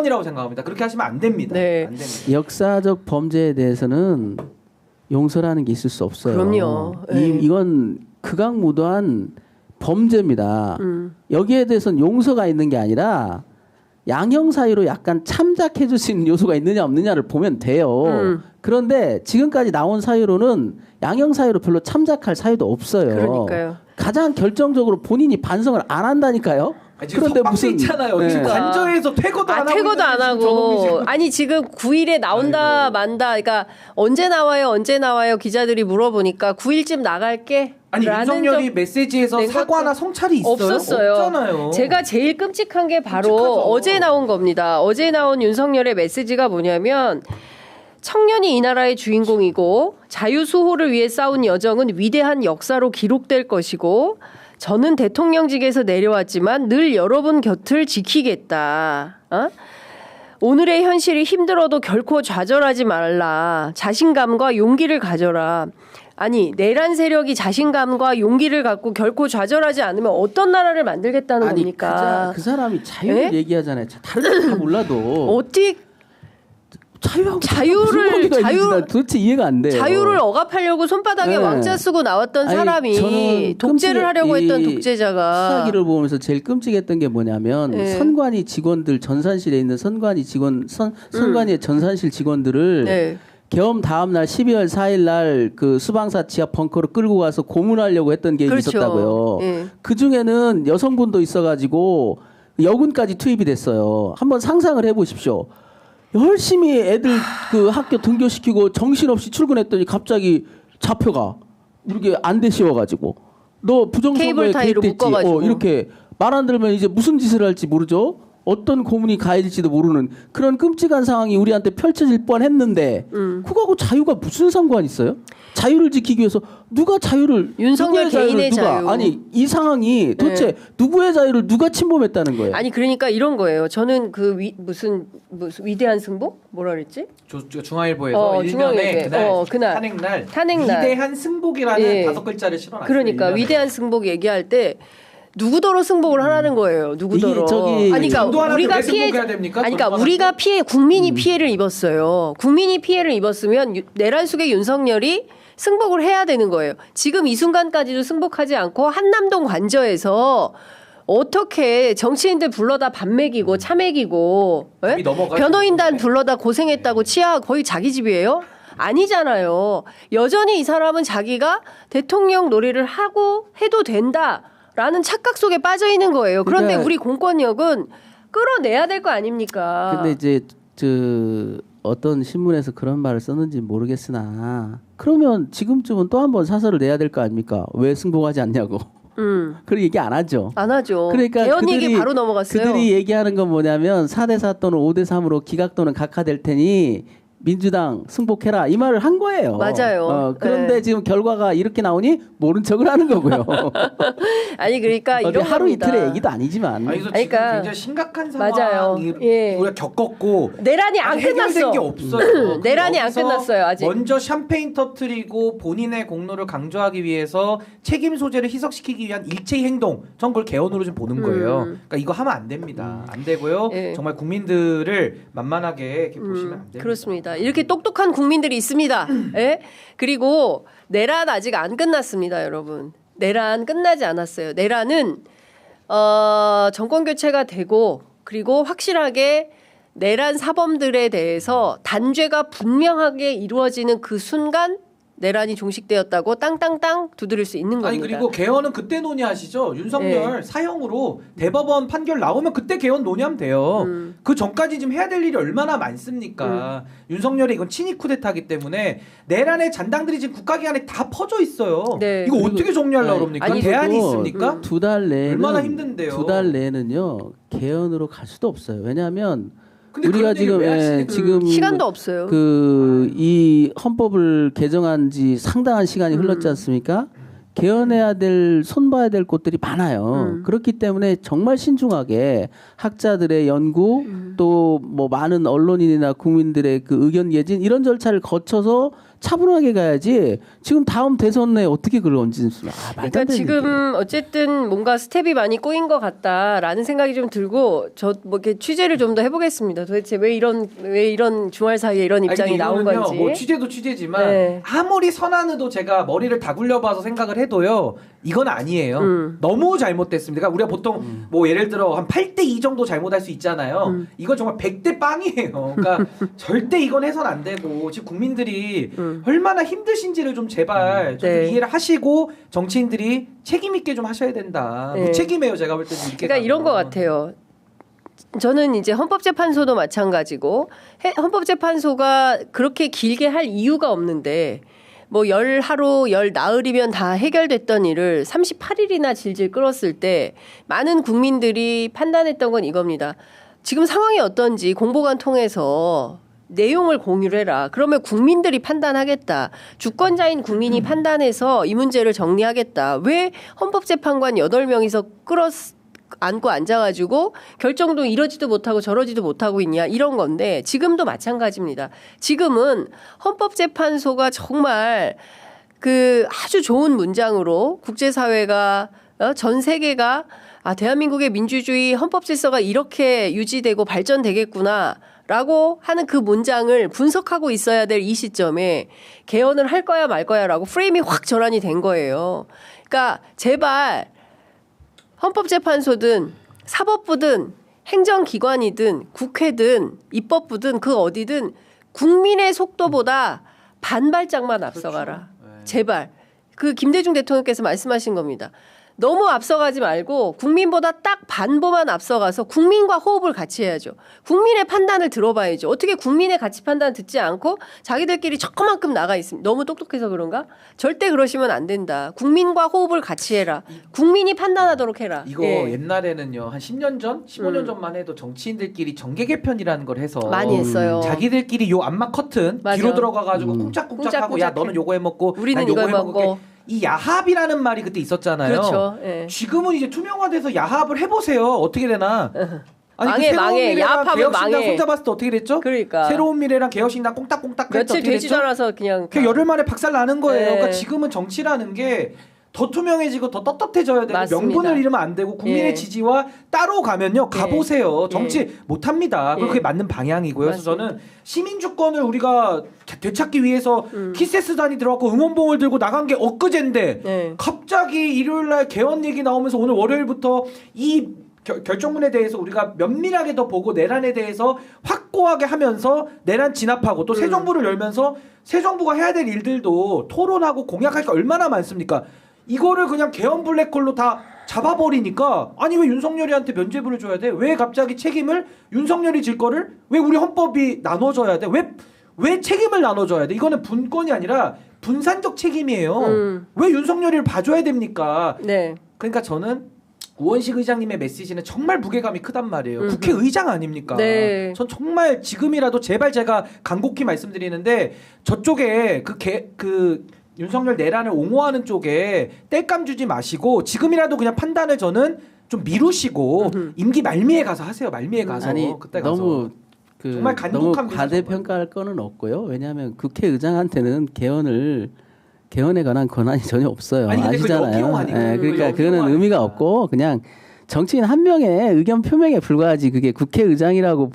이라고 생각합니다. 그렇게 하시면 안 됩니다. 네. 안 됩니다. 역사적 범죄에 대해서는 용서라는 게 있을 수 없어요. 그럼요. 네. 이건 극악무도한 범죄입니다. 여기에 대해서는 용서가 있는 게 아니라 양형 사유로 약간 참작해 줄 수 있는 요소가 있느냐 없느냐를 보면 돼요. 그런데 지금까지 나온 사유로는 양형 사유로 별로 참작할 사유도 없어요. 그러니까요. 가장 결정적으로 본인이 반성을 안 한다니까요. 그런데 무슨 있잖아요. 네. 지금 관저에서 퇴거도 안 하고 퇴거도 안 하고 저놈이 아니 지금 9일에 나온다 아이고. 만다 그러니까 언제 나와요 기자들이 물어보니까 9일쯤 나갈게 아니 라는 윤석열이 메시지에서 낸 사과나 성찰이 있어요? 없었어요. 없잖아요. 제가 제일 끔찍한 게 바로 끔찍하죠. 어제 나온 겁니다. 어제 나온 윤석열의 메시지가 뭐냐면 청년이 이 나라의 주인공이고 자유수호를 위해 싸운 여정은 위대한 역사로 기록될 것이고 저는 대통령직에서 내려왔지만 늘 여러분 곁을 지키겠다. 오늘의 현실이 힘들어도 결코 좌절하지 말라. 자신감과 용기를 가져라. 아니 내란 세력이 자신감과 용기를 갖고 결코 좌절하지 않으면 어떤 나라를 만들겠다는 아니 겁니까? 그 사람이 자유를 네? 얘기하잖아요. 다른 건 다 몰라도 어떻게 자유를 자유- 도대체 이해가 안 돼요. 자유를 억압하려고 손바닥에 네. 왕자 쓰고 나왔던 아니, 사람이 저는 독재를 하려고 했던 독재자가 수사기를 보면서 제일 끔찍했던 게 뭐냐면 네. 선관위 직원들 전산실에 있는 선관위 직원 선관위의 전산실 직원들을 네. 계엄 다음 날 12월 4일 날 그 수방사 지하 벙커로 끌고 가서 고문하려고 했던 계획이 그렇죠. 있었다고요. 예. 그 중에는 여성분도 있어가지고 여군까지 투입이 됐어요. 한번 상상을 해보십시오. 열심히 애들 그 학교 등교시키고 정신없이 출근했더니 갑자기 잡혀가 이렇게 안대 씌워가지고 너 부정선거에 케이블 타이로 개입됐지. 묶어가지고. 이렇게 말 안 들으면 이제 무슨 짓을 할지 모르죠. 어떤 고문이 가해질지도 모르는 그런 끔찍한 상황이 우리한테 펼쳐질 뻔했는데 그거하고 자유가 무슨 상관이 있어요? 자유를 지키기 위해서 누가 자유를 윤석열 누구의 자유를 개인의 누가 자유. 아니 이 상황이 도대체 누구의 자유를 누가 침범했다는 거예요? 아니 그러니까 이런 거예요. 저는 그 무슨 위대한 승복 뭐라 그랬지? 중앙일보에서 1년에 중앙일보에. 그날 탄핵날. 위대한 승복이라는 예. 5글자를 실어놨어요. 그러니까 1년에. 위대한 승복 얘기할 때 누구더러 승복을 하라는 거예요. 누구더러. 이게 저기 아니 그러니까 정도 하나 우리가 왜 피해 승복해야 됩니까? 아니 그러니까 정도 우리가 국민이 피해를 입었어요. 국민이 피해를 입었으면 내란 속의 윤석열이 승복을 해야 되는 거예요. 지금 이 순간까지도 승복하지 않고 한남동 관저에서 어떻게 정치인들 불러다 밥 먹이고 차 먹이고 밥이 넘어가지고. 변호인단 불러다 고생했다고 치아 거의 자기 집이에요? 아니잖아요. 여전히 이 사람은 자기가 대통령 놀이를 하고 해도 된다라는 착각 속에 빠져 있는 거예요. 그런데 그러니까- 우리 공권력은 끌어내야 될 거 아닙니까? 근데 이제 어떤 신문에서 그런 말을 썼는지 모르겠으나 그러면 지금쯤은 또 한 번 사설을 내야 될 거 아닙니까? 왜 승복하지 않냐고. 그런 얘기 안 하죠. 안 하죠. 그러니까 개헌 얘기 바로 넘어갔어요. 그들이 얘기하는 건 뭐냐면 4대4 또는 5대3으로 기각 또는 각하될 테니 민주당 승복해라 이 말을 한 거예요. 맞아요. 그런데 네. 지금 결과가 이렇게 나오니 모른 척을 하는 거고요. 아니 그러니까 이런 하루 겁니다. 이틀의 얘기도 아니지만 아니, 그래서 그러니까- 지금 굉장히 심각한 맞아요. 상황이 예. 우리가 겪었고 내란이 안 아직 해결된 끝났어. 게 없어요. 내란이 안 여기서 끝났어요, 아직. 먼저 샴페인 터트리고 본인의 공로를 강조하기 위해서 책임 소재를 희석시키기 위한 일체의 행동, 전 그걸 개헌으로 좀 보는 거예요. 그러니까 이거 하면 안 됩니다. 안 되고요. 예. 정말 국민들을 만만하게 이렇게 보시면 안 됩니다. 그렇습니다. 이렇게 똑똑한 국민들이 있습니다. 예? 그리고 내란 아직 안 끝났습니다, 여러분. 내란 끝나지 않았어요. 내란은 정권 교체가 되고 그리고 확실하게 내란 사범들에 대해서 단죄가 분명하게 이루어지는 그 순간 내란이 종식되었다고 땅땅땅 두드릴 수 있는 겁니다. 아니 그리고 개헌은 그때 논의하시죠. 윤석열 네. 사형으로 대법원 판결 나오면 그때 개헌 논의하면 돼요. 그 전까지 지금 해야 될 일이 얼마나 많습니까. 윤석열의 이건 친위 쿠데타기 때문에 내란의 잔당들이 지금 국가기관에 다 퍼져 있어요. 네. 이거 어떻게 정리하려고 그럽니까? 아니, 대안이 그리고 있습니까? 2달 내에는 얼마나 힘든데요. 2달 내에는요 개헌으로 갈 수도 없어요. 왜냐하면 근데 우리가 그런 얘기를 지금 왜 하시는 지금 시간도 없어요. 이 헌법을 개정한 지 상당한 시간이 흘렀지 않습니까? 개헌해야 될 손봐야 될 곳들이 많아요. 그렇기 때문에 정말 신중하게 학자들의 연구 또 뭐 많은 언론인이나 국민들의 그 의견 예진 이런 절차를 거쳐서 차분하게 가야지. 지금 다음 대선에 어떻게 그걸 얹지? 그러니까 지금 어쨌든 뭔가 스텝이 많이 꼬인 것 같다라는 생각이 좀 들고 저 뭐 이렇게 취재를 좀 더 해보겠습니다. 도대체 왜 이런 주말 사이에 이런 입장이 나온 건지. 뭐 취재도 취재지만 네. 아무리 선한의도 제가 머리를 다 굴려봐서 생각을 해도요. 이건 아니에요. 너무 잘못됐습니다. 그러니까 우리가 보통 뭐 예를 들어 한 8대2 정도 잘못할 수 있잖아요. 이건 정말 100대 빵이에요. 그러니까 절대 이건 해선 안 되고 지금 국민들이 얼마나 힘드신지를 좀 제발 좀 네. 이해를 하시고 정치인들이 책임 있게 좀 하셔야 된다. 네. 무책임해요. 제가 볼 때는 이렇게. 그러니까 이런 것 같아요. 저는 이제 헌법재판소도 마찬가지고 헌법재판소가 그렇게 길게 할 이유가 없는데 뭐 10하루 10나흘이면 다 해결됐던 일을 38일이나 질질 끌었을 때 많은 국민들이 판단했던 건 이겁니다. 지금 상황이 어떤지 공보관 통해서 내용을 공유를 해라. 그러면 국민들이 판단하겠다. 주권자인 국민이 판단해서 이 문제를 정리하겠다. 왜 헌법재판관 8명이서 안고 앉아가지고 결정도 이러지도 못하고 저러지도 못하고 있냐 이런 건데 지금도 마찬가지입니다. 지금은 헌법재판소가 정말 그 아주 좋은 문장으로 국제사회가 전 세계가 대한민국의 민주주의 헌법 질서가 이렇게 유지되고 발전되겠구나 라고 하는 그 문장을 분석하고 있어야 될 이 시점에 개헌을 할 거야 말 거야라고 프레임이 확 전환이 된 거예요. 그러니까 제발 헌법재판소든 사법부든 행정기관이든 국회든 입법부든 그 어디든 국민의 속도보다 반발짝만 앞서가라. 그렇죠. 네. 제발. 그 김대중 대통령께서 말씀하신 겁니다. 너무 앞서가지 말고 국민보다 딱 반보만 앞서가서 국민과 호흡을 같이 해야죠. 국민의 판단을 들어봐야죠. 어떻게 국민의 가치 판단 듣지 않고 자기들끼리 저만큼 나가 있습니다. 너무 똑똑해서 그런가? 절대 그러시면 안 된다. 국민과 호흡을 같이 해라. 국민이 판단하도록 해라. 이거 예. 옛날에는요. 한 10년 전, 15년 전만 해도 정치인들끼리 정계 개편이라는 걸 해서 많이 했어요. 자기들끼리 요 암막 커튼 맞아. 뒤로 들어가가지고 쿵짝쿵짝하고 야 쿵짝쿵짝해. 너는 요거 해먹고 우리는 난 요거 이거 해먹고. 이 야합이라는 말이 그때 있었잖아요. 그렇죠. 예. 지금은 이제 투명화돼서 야합을 해보세요. 어떻게 되나? 아니 망해, 그 새로운 망해. 미래랑 야합하면 개혁신당 망해. 손잡았을 때 어떻게 됐죠? 그러니까. 새로운 미래랑 개혁신당 꽁딱꽁딱 며칠 어떻게 되지도 됐죠? 않아서 그냥. 그 열흘 만에 박살 나는 거예요. 네. 그러니까 지금은 정치라는 게 더 투명해지고 더 떳떳해져야 되고 맞습니다. 명분을 잃으면 안 되고 국민의 예. 지지와 따로 가면요. 가보세요. 예. 정치 못합니다. 예. 그게 맞는 방향이고요. 그래서 맞습니다. 저는 시민주권을 우리가 되찾기 위해서 키세스단이 들어가고 응원봉을 들고 나간 게 엊그제인데 예. 갑자기 일요일날 개헌 얘기 나오면서 오늘 월요일부터 이 결정문에 대해서 우리가 면밀하게 더 보고 내란에 대해서 확고하게 하면서 내란 진압하고 또 새 정부를 열면서 새 정부가 해야 될 일들도 토론하고 공약할 게 얼마나 많습니까? 이거를 그냥 개헌 블랙홀로 다 잡아버리니까 아니 왜 윤석열이한테 면죄부를 줘야 돼? 왜 갑자기 책임을 윤석열이 질 거를 왜 우리 헌법이 나눠줘야 돼? 왜 책임을 나눠줘야 돼? 이거는 분권이 아니라 분산적 책임이에요. 왜 윤석열이를 봐줘야 됩니까? 네. 그러니까 저는 우원식 의장님의 메시지는 정말 무게감이 크단 말이에요. 국회의장 아닙니까? 네. 전 정말 지금이라도 제발 제가 간곡히 말씀드리는데 저쪽에 그 윤석열 내란을 옹호하는 쪽에 땔감 주지 마시고 지금이라도 그냥 판단을 저는 좀 미루시고 임기 말미에 가서 하세요. 말미에 가서 아니 그때 가서 너무 정말 너무 간곡합니다. 과대평가할 거는 없고요. 왜냐하면 국회의장한테는 개헌에 관한 권한이 전혀 없어요. 아니, 근데 그걸 아시잖아요. 역이용하니까. 예, 그러니까 그걸 그거는 역이용하니까. 의미가 없고 그냥 정치인 한 명의 의견 표명에 불과하지 그게 국회의장이라고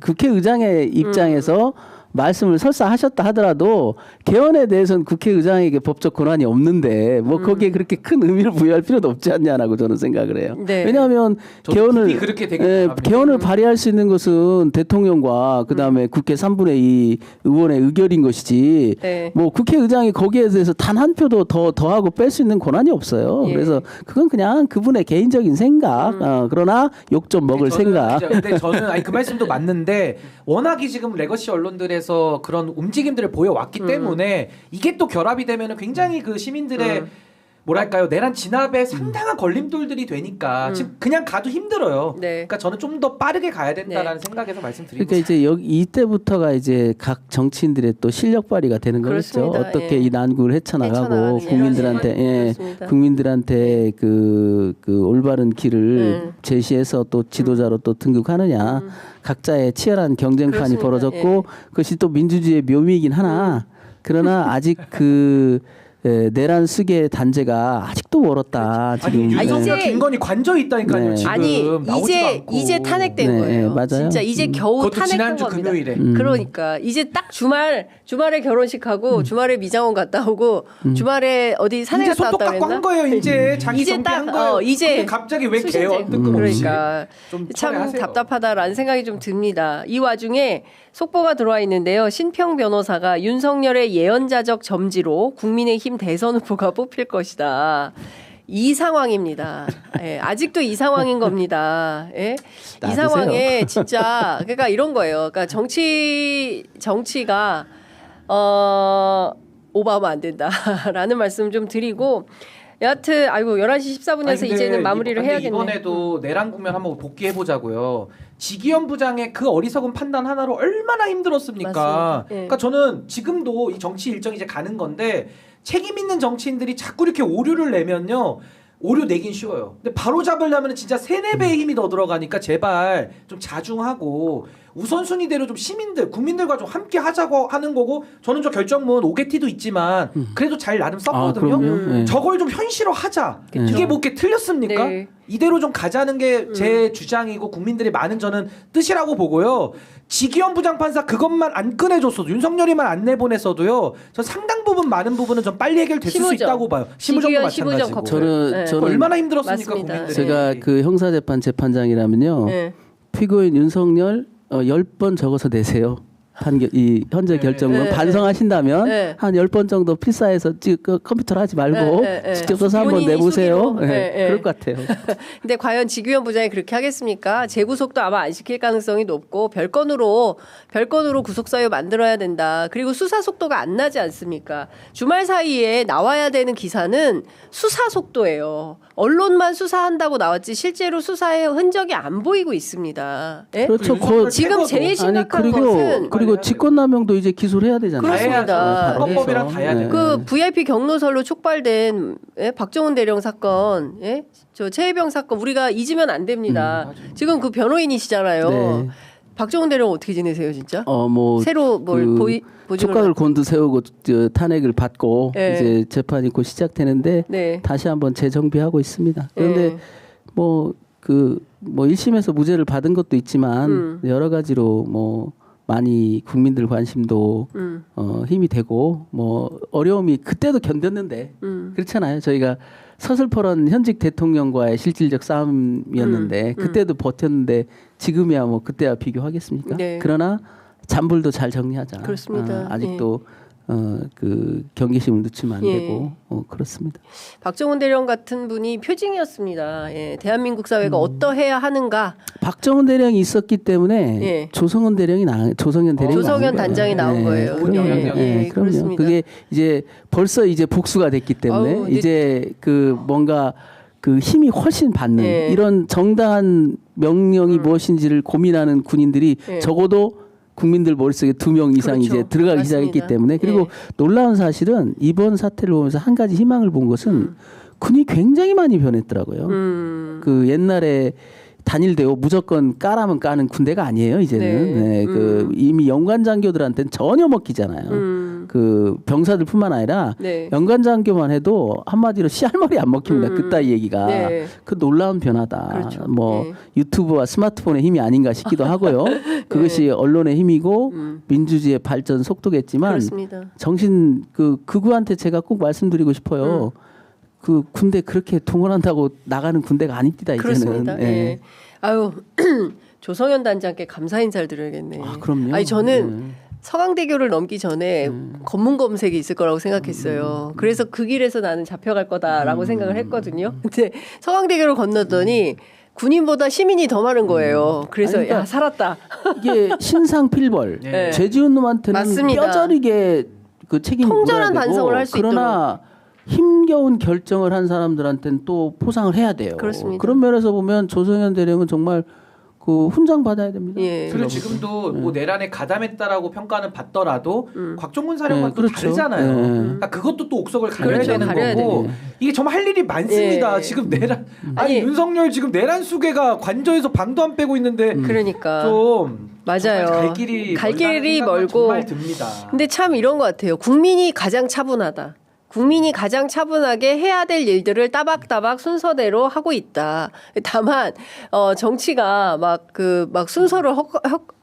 국회의장의 입장에서 말씀을 설사 하셨다 하더라도 개헌에 대해서는 국회의장에게 법적 권한이 없는데 뭐 거기에 그렇게 큰 의미를 부여할 필요도 없지 않냐라고 저는 생각을 해요. 네. 왜냐하면 저도 부디 그렇게 되길 바랍니다. 개헌을 발의할 수 있는 것은 대통령과 그다음에 국회 3분의 2 의원의 의결인 것이지 네. 뭐 국회의장이 거기에 대해서 단 한 표도 더하고 뺄 수 있는 권한이 없어요. 예. 그래서 그건 그냥 그분의 개인적인 생각 그러나 욕 좀 먹을 생각. 근데 저는 아니 그 말씀도 맞는데 워낙이 지금 레거시 언론들에서 그런 움직임들을 보여왔기 때문에 이게 또 결합이 되면은 굉장히 그 시민들의 뭐랄까요 내란 진압에 상당한 걸림돌들이 되니까 지금 그냥 가도 힘들어요. 네. 그러니까 저는 좀 더 빠르게 가야 된다라는 생각에서 말씀드립니다. 그러니까 이제 이때부터가 이제 각 정치인들의 또 실력 발휘가 되는 거겠죠. 그렇습니다. 어떻게 예. 이 난구를 헤쳐나가고 헤쳐나가느냐. 국민들한테 그렇습니다. 국민들한테 그 올바른 길을 제시해서 또 지도자로 또 등극하느냐. 각자의 치열한 경쟁판이 그렇습니다. 벌어졌고 그것이 또 민주주의의 묘미이긴 하나 그러나 아직 그 내란 쓰게 단죄가 아직도 멀었다. 지금 아니 윤석열 이제- 김건희 관저 있다니까요. 네. 지금 아니 나오지도 않고. 이제 탄핵된 네, 거예요. 맞아요. 진짜 이제 겨우 그것도 탄핵한 지난주 겁니다. 금요일에. 그러니까 이제 딱 주말에 결혼식하고 주말에 미장원 갔다 오고 주말에 어디 산에 이제 갔다 손톱 왔다 깎고 한 그랬나? 거예요. 이제 자기 이제 정비한 딱, 거예요. 이제 근데 갑자기 왜 수신제. 개헌 뜬금없이 그러니까 좀 참 처리하세요. 답답하다라는 생각이 좀 듭니다. 이 와중에 속보가 들어와 있는데요. 신평 변호사가 윤석열의 예언자적 점지로 국민의힘 대선 후보가 뽑힐 것이다. 이 상황입니다. 예, 아직도 이 상황인 겁니다. 예? 이 놔두세요. 상황에 진짜 그러니까 이런 거예요. 그러니까 정치가 오버하면 안 된다라는 말씀 좀 드리고 여하튼 아이고 11시 14분이어서 아니, 이제는 근데 마무리를 해야겠네. 이번에도 내란 국면 한번 복귀해 보자고요. 지기현 부장의 그 어리석은 판단 하나로 얼마나 힘들었습니까? 맞습니다. 예. 그러니까 저는 지금도 이 정치 일정이 이제 가는 건데 책임 있는 정치인들이 자꾸 이렇게 오류를 내면요. 오류 내긴 쉬워요. 근데 바로 잡으려면 진짜 3-4배의 힘이 더 들어가니까 제발 좀 자중하고 우선순위대로 좀 시민들, 국민들과 좀 함께 하자고 하는 거고 저는 저 결정문 오게티도 있지만 그래도 잘 나름 썼거든요. 그럼요. 네. 저걸 좀 현실화하자. 이게 뭐 이렇게 틀렸습니까? 네. 이대로 좀 가자는 게 제 주장이고 국민들의 많은 저는 뜻이라고 보고요. 지기현 부장판사 그것만 안 꺼내줬어도 윤석열이만 안 내보냈어도요. 저 상당 부분 많은 부분은 좀 빨리 해결됐을 수 심우정. 있다고 봐요. 심우정도 지기현 심우정 마찬가지고. 걱정. 네. 저는 얼마나 힘들었습니까 맞습니다. 국민들이. 제가 그 형사재판 재판장이라면요. 네. 피고인 윤석열 10번 적어서 내세요. 이 현재 결정문 네, 반성하신다면 네. 한 10번 정도 필사해서 컴퓨터로 하지 말고 네. 직접 써서 한번 본인이 내보세요. 수기로. 네. 그럴 것 같아요. 근데 과연 지규현 부장이 그렇게 하겠습니까? 재구속도 아마 안 시킬 가능성이 높고 별건으로 구속사유 만들어야 된다. 그리고 수사 속도가 안 나지 않습니까? 주말 사이에 나와야 되는 기사는 수사 속도예요. 언론만 수사한다고 나왔지 실제로 수사의 흔적이 안 보이고 있습니다. 예? 그렇죠. 윤석열 지금 최고도. 제일 심각한 아니 것은 그리고 직권남용도 이제 기소를 해야 되잖아요. 그렇습니다. 헌법이랑 다 해야 네. 돼요. 그 VIP 경로설로 촉발된 박정훈 대령 사건, 예? 저 최혜병 사건 우리가 잊으면 안 됩니다. 지금 그 변호인이시잖아요. 네. 박정훈 대령 어떻게 지내세요, 진짜? 뭐 새로 뭘 보직을 촉각을 곤두 세우고 탄핵을 받고 네. 이제 재판이 곧 시작되는데 네. 다시 한번 재정비하고 있습니다. 그런데 네. 뭐 1심에서 무죄를 받은 것도 있지만 여러 가지로 뭐 많이 국민들 관심도 힘이 되고 뭐 어려움이 그때도 견뎠는데 그렇잖아요. 저희가 서슬퍼런 현직 대통령과의 실질적 싸움이었는데 그때도 버텼는데 지금이야 뭐 그때와 비교하겠습니까? 네. 그러나 잔불도 잘 정리하자. 그렇습니다. 아직도 그 경계심을 늦추면 안 예. 되고 그렇습니다. 박정훈 대령 같은 분이 표징이었습니다. 예. 대한민국 사회가 어떠해야 하는가? 박정훈 대령이 있었기 때문에 예. 조성현 대령이 나온 단장이 나온 거예요. 그럼요. 예, 그럼요. 그렇습니다. 그게 이제 벌써 이제 복수가 됐기 때문에 아우, 근데- 이제 그 뭔가 그 힘이 훨씬 받는 예. 이런 정당한 명령이 무엇인지를 고민하는 군인들이 예. 적어도 국민들 머릿속에 2명 이상 그렇죠. 이제 들어가기 맞습니다. 시작했기 때문에 그리고 예. 놀라운 사실은 이번 사태를 보면서 한 가지 희망을 본 것은 군이 굉장히 많이 변했더라고요. 그 옛날에 단일대오 무조건 까라면 까는 군대가 아니에요 이제는. 네. 그 이미 연관 장교들한테는 전혀 먹히잖아요. 그 병사들뿐만 아니라 네. 연관 장교만 해도 한마디로 씨알머리 안 먹힙니다. 그따위 얘기가. 네. 그 놀라운 변화다. 그렇죠. 뭐 네. 유튜브와 스마트폰의 힘이 아닌가 싶기도 하고요. 그것이 언론의 힘이고 민주주의의 발전 속도겠지만 그렇습니다. 정신 그구한테 제가 꼭 말씀드리고 싶어요. 그 군대 그렇게 동원한다고 나가는 군대가 아닙니다 이제는. 그렇습니다. 예. 예. 아유 조성현 단장께 감사 인사를 드려야겠네. 아, 그럼요. 아니 저는 서강대교를 넘기 전에 검문 검색이 있을 거라고 생각했어요. 그래서 그 길에서 나는 잡혀갈 거다라고 생각을 했거든요. 근데 서강대교를 건넜더니 군인보다 시민이 더 많은 거예요. 그래서 아니, 그러니까 야 살았다. 이게 신상필벌 네. 죄 지은 놈한테는 맞습니다. 뼈저리게 그 책임을 통절한 물어야 되고 반성을 할수 그러나 힘겨운 결정을 한 사람들한테는 또 포상을 해야 돼요. 그렇습니다. 그런 면에서 보면 조성현 대령은 정말 그 훈장 받아야 됩니다. 예. 그리고 지금도 뭐 내란에 가담했다라고 평가는 받더라도 곽종훈 사령관 또 그렇죠. 다르잖아요. 네. 그러니까 그것도 또 옥석을 가려야 그렇죠. 되는 가려야 거고 됩니다. 이게 정말 할 일이 많습니다. 예. 지금 내란 아니 아니, 윤석열 지금 내란 수괴가 관저에서 방도 안 빼고 있는데 그러니까 좀 맞아요. 갈 길이 멀고. 정말 듭니다. 근데 참 이런 것 같아요. 국민이 가장 차분하다. 국민이 가장 차분하게 해야 될 일들을 따박따박 순서대로 하고 있다. 다만 정치가 막 순서를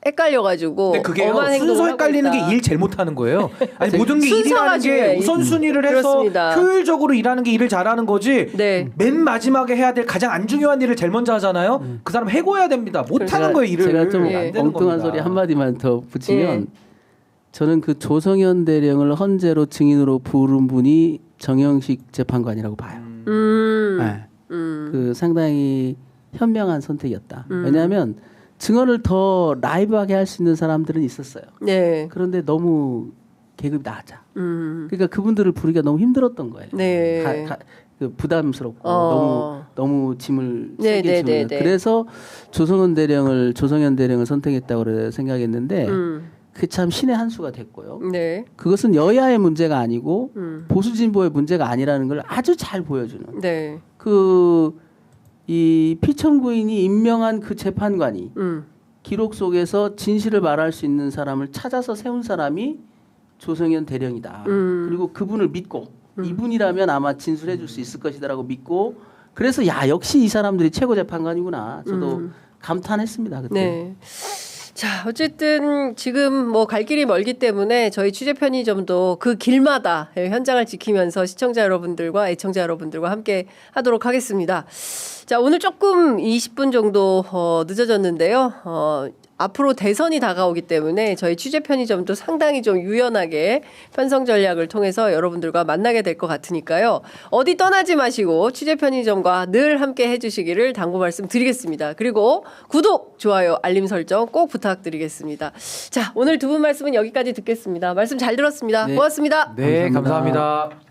헷갈려가지고 근데 그게요. 엄한 행동을 순서 하고 헷갈리는 있다. 게 일 제일 못하는 거예요. 아니 모든 게 순서가 일이라는 게 중요해요. 우선순위를 해서 그렇습니다. 효율적으로 일하는 게 일을 잘하는 거지. 네. 맨 마지막에 해야 될 가장 안 중요한 일을 제일 먼저 하잖아요. 그 사람 해고해야 됩니다. 못하는 거예요 일을. 제가 좀 예. 안 되는 엉뚱한 겁니다. 소리 한마디만 더 붙이면 예. 저는 그 조성현 대령을 헌재로 증인으로 부른 분이 정영식 재판관이라고 봐요. 네. 그 상당히 현명한 선택이었다. 왜냐하면 증언을 더 라이브하게 할 수 있는 사람들은 있었어요. 네. 그런데 너무 계급이 낮아. 그러니까 그분들을 부르기가 너무 힘들었던 거예요. 네. 그 부담스럽고 너무 짐을 네, 세게 네, 지면 네, 네. 그래서 조성현 대령을 선택했다고 생각했는데 그게 참 신의 한 수가 됐고요. 네. 그것은 여야의 문제가 아니고 보수 진보의 문제가 아니라는 걸 아주 잘 보여주는. 네. 이 피청구인이 임명한 그 재판관이 기록 속에서 진실을 말할 수 있는 사람을 찾아서 세운 사람이 조성현 대령이다. 그리고 그분을 믿고 이분이라면 아마 진술해 줄 수 있을 것이다라고 믿고 그래서 야 역시 이 사람들이 최고 재판관이구나. 저도 감탄했습니다. 그때. 네. 자, 어쨌든 지금 뭐 갈 길이 멀기 때문에 저희 취재 편의점도 그 길마다 현장을 지키면서 시청자 여러분들과 애청자 여러분들과 함께 하도록 하겠습니다. 자, 오늘 조금 20분 정도 늦어졌는데요. 앞으로 대선이 다가오기 때문에 저희 취재 편의점도 상당히 좀 유연하게 편성 전략을 통해서 여러분들과 만나게 될 것 같으니까요. 어디 떠나지 마시고 취재 편의점과 늘 함께 해주시기를 당부 말씀드리겠습니다. 그리고 구독, 좋아요, 알림 설정 꼭 부탁드리겠습니다. 자, 오늘 두 분 말씀은 여기까지 듣겠습니다. 말씀 잘 들었습니다. 네. 고맙습니다. 네, 감사합니다. 감사합니다.